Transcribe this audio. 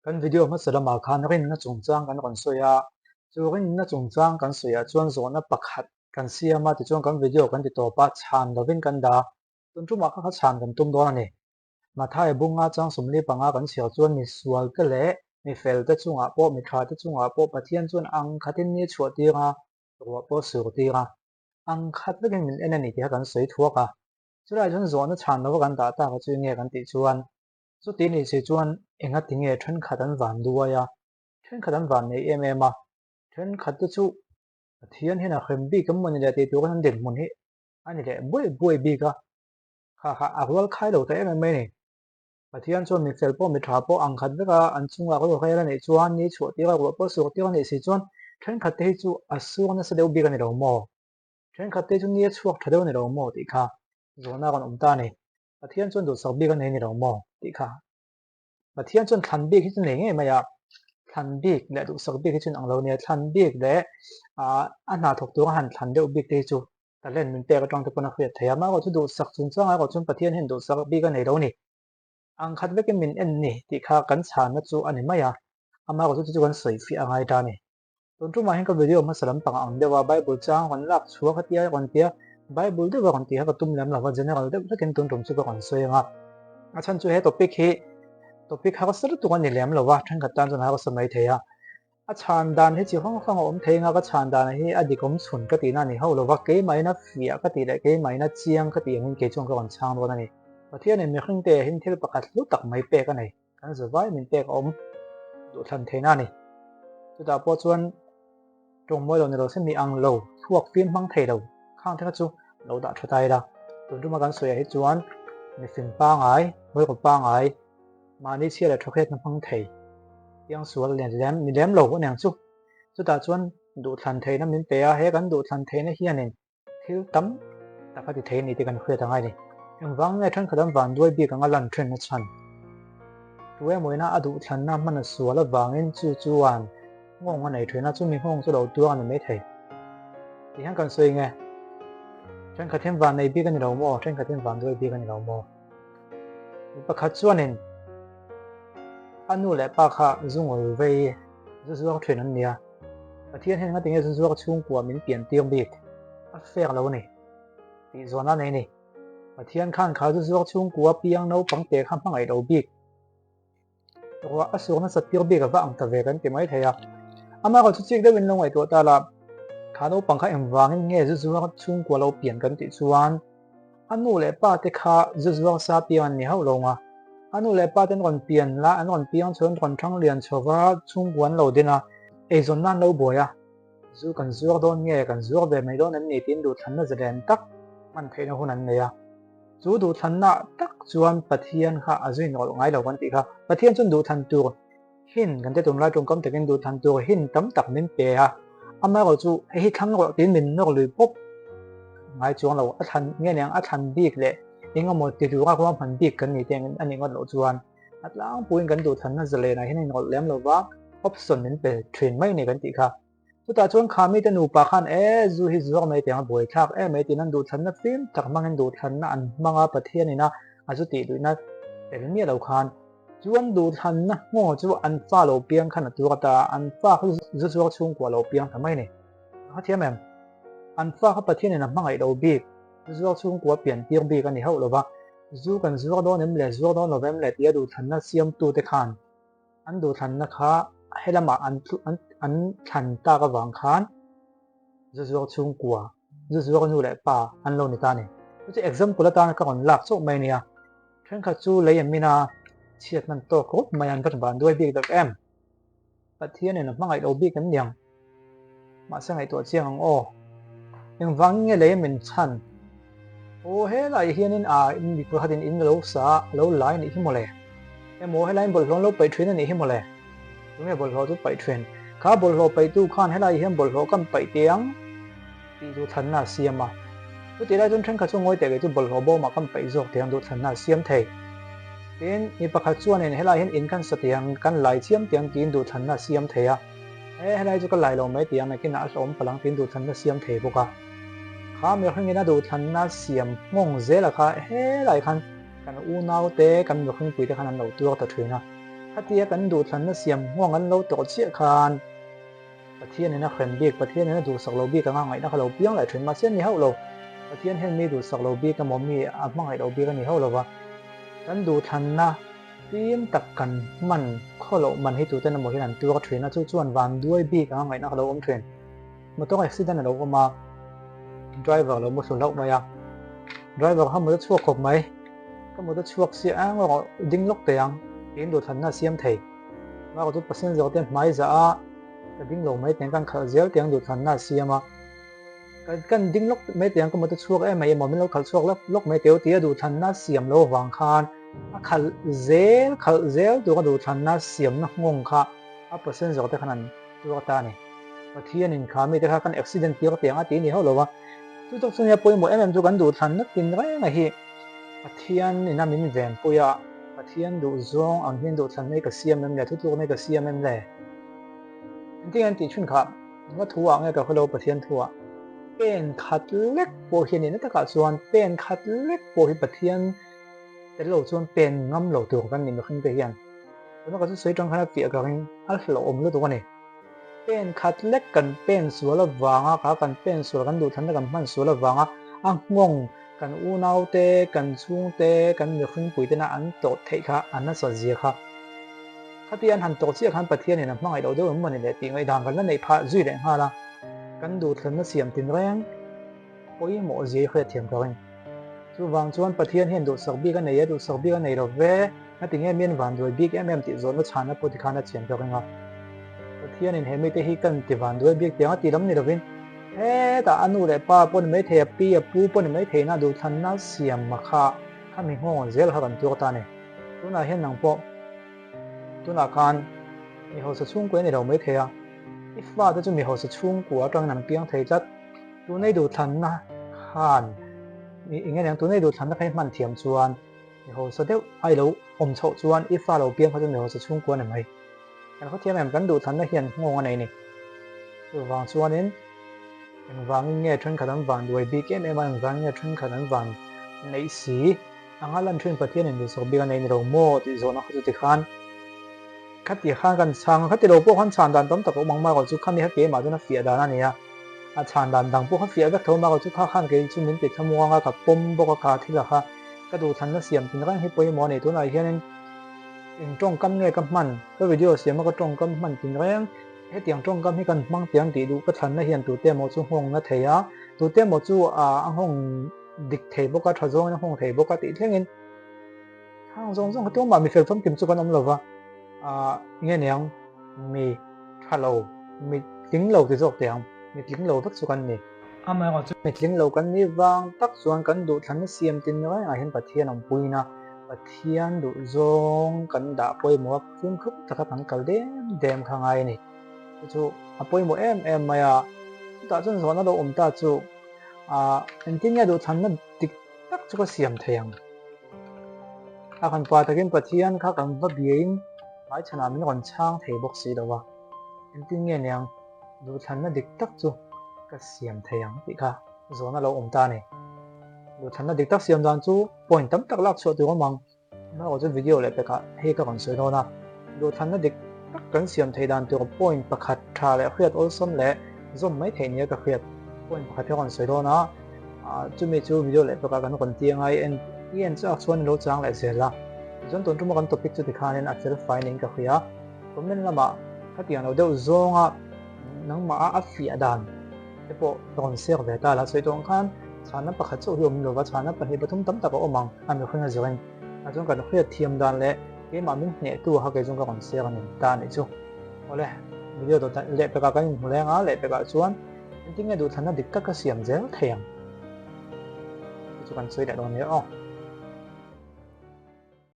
kan video ma salama khan rin na chungchang kan kon soya chu rin na chungchang kan soya chuan zona pakhat kan siama ti chuan kan video kan ti topa chan lovin kan da tun tu ma kha chan kan tum don ani ma thai bunga chang sumli panga kan sial chuan mi sual te le mi fel te chunga po mi tha te chunga po pathian chuan ang khatin ni chhuati nga ruwa po sur ti nga ang khat vekin min enani ti kan soi thuaka chulai chuan zona chan lo kan da ta ka chu nge kan ti chuan chu ti ni se chuan enga tinge then khat an van duaya then khat an van nei em a then khat tu chu pathian hena khem bi kam mon le ti tu kan den mon hi ani le boi bi ka kha agwal khai lo te em mai ni pathian chuan mi fel po mi tha po ang khat veka an chunga ko khaira nei chuan ni chu ti ka ro po su ti ka nei si chuan then khat te chu asung na se deu bi ka ni lo mo then khat te chu ni chuak tha deu ni lo mo ti kha zona kan ta ni pathian chuan du sak bi ka nei ni lo mo ti kha pathian chuan thlan bi hi chu nei nge maya thlan bi le du sak bi hi chun ang lo ne thlan bi le a na thok tu han thlan deu bi te chu ta len min te ka tang te pona khriat thaya ma ko chu du sak chung chang a ko chun pathian hin du sak bi ka nei lo ni ang khat vekin min en ni ti kha kan chan na chu ani maya ama ko chu kan soi fi angai ta ni tun tu ma hin ka video ma salam pang ang dewa bible chang kan lak chhuwa khatia kon tia bible de wa kon tia ka tum lam la wa general de vekin tun tum chu ka kon soi nga a chan chu he topic hi topic ha ka sar tu kan ni lam lo wa than ka tan chun ha ka samai theya a chan dan hi chi hong hong om thei nga ka chan dan hi a di kom chhun ka ti na ni ho lo wa ke mai na fia ka ti le ke mai na chiang ka ti hin ke chung ka kon chang lo na ni pathian ne mi khring te hin thil pakhat lu tak mai pe ka nei kan zawai min te ka om du than thei na ni chu ta po chuan tong moi lo ni lo se mi ang lo thuak fin mang thei lo khang the ka chu lo da thatai da tun tu ma kan soya hi chuan mi fin pa ngai moi ko pa ngai ma ni sia le thokhet na mang thei yang sual le lem mi lem lo ko nang chu ta chuan du than thei na min pe a he kan du than thei na hianin thil tam ta ka ti thei ni ti kan khre ta ngai ni ang wang nge than khadam van duai bi ka ngalan thren na chan tuwe moi na adu thlan na man suala wangin chu chuan ngong anei thena chu mi hong chu lo tu an me thei ti han kan soi nge thren khathem van nei bi kan ni lo mo thren khathem van duai bi kan ni lo mo pakhat chuanin anu le pa kha zungol vei zu zuak thlen an nia pathian hen nga tinge zu zuak chung kwa min pian tiang bik a fek lo ni ti zona nei ni pathian khan kha zu zuak chung kwa piang no pang te kham pangai lo bik wa asung na satir bik va ang ta ve kan ti mai theya ama ko chu chik de win lo ngai to ta la kha no pang kha em wangin nge zu zuak chung kwa lo pian kan ti chuan anu le pa te kha zu zuak sa pian ni ho lo nga anu le pa ten kon pian la an kon piang chon kon thang lian chowa chung kwan lo dina e zon nan lo boya zu kan zuak don nge kan zuak ve mai don an ni tin du than na zaren tak man theina hun an neya chu du than na tak chuan pathian kha azui nol ngai lo kan ti kha pathian chun du than tur hin kan te tum la tum kam tekin du than tur hin tam tak min pe ha ama ko chu hi thang ro tin min nok lui pop ngai chuang lo a than nge nyang a than bik le inga mo ti du ka ko man bik kan ni teng ani ngot lo chuan atlang puin kan du than na zale na hin ngol lem lo wa option min pe train mai ni kan ti kha chu ta chuan kha mi te nu pa khan e zu hi zuak mai te boi thak e mai tin an du than na phim tak mangin du than na an manga pathian ni na azu ti du na tel mi lo khan chuan du than na ngo chu an fa lo piang khan tu ka ta an fa zu zuak chung kwa lo piang thamai ni ha thiam em an fa kha pathian ni na mangai lo bi zuak chung kwa pian tiang bi kan ni ho lo ba zu kan zuak do nem le zuak do novem le tia du than na siam tu te khan an du than na kha helama an than ta ka wang khan zu zuak chung kwa zu zuak nu le pa an lo ni ta ni chu example ta ka kon lak chok mai nia then kha chu le yam mina chiat man to ko mai an ban duai bi dak em pathian ni na mangai lo bi kan nyang ma sangai to chiang ang o eng wang nge le min chan o he lai hianin a in mi ko hadin in lo sa lo lai ni hi mole e mo he lai bol hlong lo pai thrin ni hi mole nge bol ho tu pai thrin kha bol ho pai tu khan he lai hiam bol ho kam pai tiang ti du than na siama tu ti lai jun then kha chu ngoi te ge chu bol ho bo ma kam pai jok tiang du than na siam thei tin ni pakhat chuan in he lai hin in kan sa tiang kan lai chiam tiang tin du than na siam theya e he lai chu ka lai lo mai tiang na kin a som palang tin du than na siam thei boka kha mi khring ina du than na siam ngong zela kha he lai khan kan u nau te kan mi khring pui te khan an lo tu ta thina khát kan du thằng nó xiêm hoang ăn lâu tổ chia khanประเทศนี้นะเข็มบีกประเทศนี้นะดูสักโลบีกันง่ายนะเขาเราเบี้ยงหลายถึงมาเส้นนี้เขาเราประเทศเห็นมีดูสักโลบีกันมอมีอ่ะมั่งไอ้เราบีกันนี่เขาเราว่ากันดูทันนะเบี้ยงตักกันมันเขาเรามันให้ดูแต่ละหมดที่นั่นตัวก็เทรนนะช่วยวันด้วยบีกันง่ายนะเขาเราอมเทรนมันต้องไอ้สิ่งนั้นเราก็มา driver เราไม่สนเราไม่อะ driver เขาไม่ได้ช่วยขบไหมก็ไม่ได้ช่วยเสียงว่าดิ้งล็อกเตียงเองดูทันนะเสียมไทยว่าก็ทุกเปอร์เซ็นต์จะเต็มไม่จะcái đinh lồng mấy tiếng càng khởi dẻo tiếng được thành là xia mà cái đinh lúc mấy tiếng có một chút chuột em mà mình lúc khởi chuột lúc mấy tiếng tía được thành là xiêm lô vàng khan khởi dẻo được được thành là xiêm nó ngon kha bớt sen rồi thế khăn chuột ta này và thiên nên khá mấy cái accident tiếng tí này hậu rồi tôi tôi xin bôi một em cho cái được thành nó tin cái này hi thiên nên là mình vẹn bôi à thiên được zong anh hiện được thành mấy cái xiêm em này tôi mấy cái xiêm em nàyที่อันติชุนครับว่าทัวร์ไงกับเขาเราประเทศทัวร์เป็นขัดเล็กโบเฮียนี่นั่นแต่ก็ส่วนเป็นขัดเล็กโบเฮียประเทศแต่เราส่วนเป็นงั้มเราตัวกันนี่มันขึ้นไปเฮียนแล้วก็จะสวยจังขนาดเปียกกันอัลเราอมรู้ตัวนี่เป็นขัดเล็กกันเป็นส่วนละวางอ่ะกันเป็นส่วนกันดูทันกันมันส่วนละวางอ่ะงงกันอูนาวเตกันซุงเตกันเดือดขึ้นปุ๋ยเตน่ะอันโตเทค่ะอันนั้นสดเสียค่ะถ้าที่อันหันตัวเสียขันประเทศเนี่ยนะมั่งไอ้เราเดี๋ยวมันเนี่ยตีไอ้ดังกันแล้วในพระจุดแดงฮาละกันดูทันนั้นเสียมตินแรงโอ้ยหมอเสียเคยเทียมกันจู่วางจวนประเทศเห็นดูสักบีกันในดูสักบีกันในเราเว้ถ้าถึงแง่เมียนวันด้วยบีกแง่ติดโซนว่าชานะปฏิคานะเทียมกันครับประเทศเนี่ยเห็นไม่ได้ให้กันติดวันด้วยบีกเดียวตีล้ำในเราเป็นแต่อันนู้นเลยป้าปนไม่เทียบปีปูปนไม่เทียนะดูทันนั้นเสียมมาค่ะข้ามีห้องเสียแล้วกันตัวตาเนี่ยตัวน่าเห็นหนังปอตัวนักการมีเขาจะชุ่มกว่าในเราไม่เทียอีฟ้าจะมีเขาจะชุ่มกว่าจังหนังเปียงเทียจัดตัวในดูทันนะขันมีอย่างเงี้ยตัวในดูทันนะให้มันเทียมจวนมีเขาจะเดี๋ยวไอ้เราอมโฉจวนอีฟ้าเราเปียงเขาจะมีเขาจะชุ่มกว่าไหมแต่เขาเทียมแบบกันดูทันนะเฮียนงงอะไรนี่ตัววางจวนนี้วางเงี้ยชนขนาดวางด้วยบิ๊กเอ็มมันวางเงี้ยชนขนาดวางในสีอังกฤษชนประเทศนี้ดูสบีกันในเราโม่ที่โซนเขาจะติดขันคัดตีข้างกันช่างคัดตีเราพวกขันชานดันต้มตะกุมังมากกว่าจุดขันนี้เขาเกี่ยมาจนน่าเฟียดานั่นเนี่ยชานดันดังพวกเขาเฟียแบบเท่ามากกว่าจุดขันเกี่ยจุดนี้ติดขมัวงกับปุ่มพวกขาที่ละค่ะก็ดูทันน่าเสียมถึงกันให้ไปหมอในตัวไหนเช่นตรงกันเนี่ยกับมันก็วิดีโอเสียมก็ตรงกันมันถึงแรงให้เตียงตรงกันให้กันมั่งเตียงตีดูก็ทันน่าเห็นตัวเตี้ยหมดจุดห้องน่าเทียตัวเตี้ยหมดจุดห้องดิกเทพวกก็ทะโจนห้องเทพวกก็ติดเท่านี้ห้องทรงเขาตัวมามีเฟลฟ์กิมจุกันน้ำหลวะnghe nèo mi thà lầu mi tiếng lầu thì dọc tiếng mi tiếng lầu tất sukan nè mà còn mi tiếng lầu kan ni vang tất sukan kan đủ thằng xiêm tin nói hiện bát thiên ông bui na bát thiên đủ zong kan đã bui mua phun khúc tất cả thằng cầu đêm khang ai nè chú bui mua em mà ta chân số nó đâu ta chú em tin nghe đủ thằng nó tích tất cho cái xiêm thiang kan pa takin bát thiên khác kan bắt biếnไอ้ชนะมันก่อนช่างเทบอกสีแล้วว่าจริงๆเนี่ยดูทันน่ะดิกตักจู่ก็เสียมเทียงพี่ค่ะส่วนนั้นเราอมตาเนี่ยดูทันน่ะดิกตักเสียมดันจู่ปอยตั้มตักลักชัวตัวมันน่าเอาจะวิดีโอเลยไปค่ะให้ก็ก่อนสวยแล้วนะดูทันน่ะดิกตักกันเสียมเทียดันตัวปอยประคัดชาและเครียดโอ้ซ้ำและซ้ำไม่เทียนเนี่ยก็เครียดปอยประคัดเท่ากันสวยแล้วนะจู่มีจู่วิดีโอเลยไปค่ะกันคนเตียงไอ้เอ็นจะชวนเราจ้างเลยเสร็จละจนตัวทุกคนตัวพิกจุดที่ข้าเนี่ยอาจจะไฟนิ่งก็คือผมเป็นละมาถ้าที่เราเดี๋ยวzoomนั่งมาอัดฟีดดันแต่พอตอนเสียงเวทแล้วส่วนตรงกันชานะประคัตโซ่ที่ผมรู้ว่าชานะเป็นเหตุผลตั้มตะก็อมังอันนี้คนละส่วนอาจจะการคุยเทียมดันเลยที่มามิ่งเนี่ยตัวเขาเกี่ยวกับการเสียงเนี่ยดันนี่จู่โอ้เลยวิดีโอตัวเล็กไปกับกันหัวแรงอ่ะเล็กไปกับส่วนจริงๆเนี่ยดูทันนะดิกก็เสียงเจ้าเทียมจู่กันสวยแต่ตรงนี้อ๋อ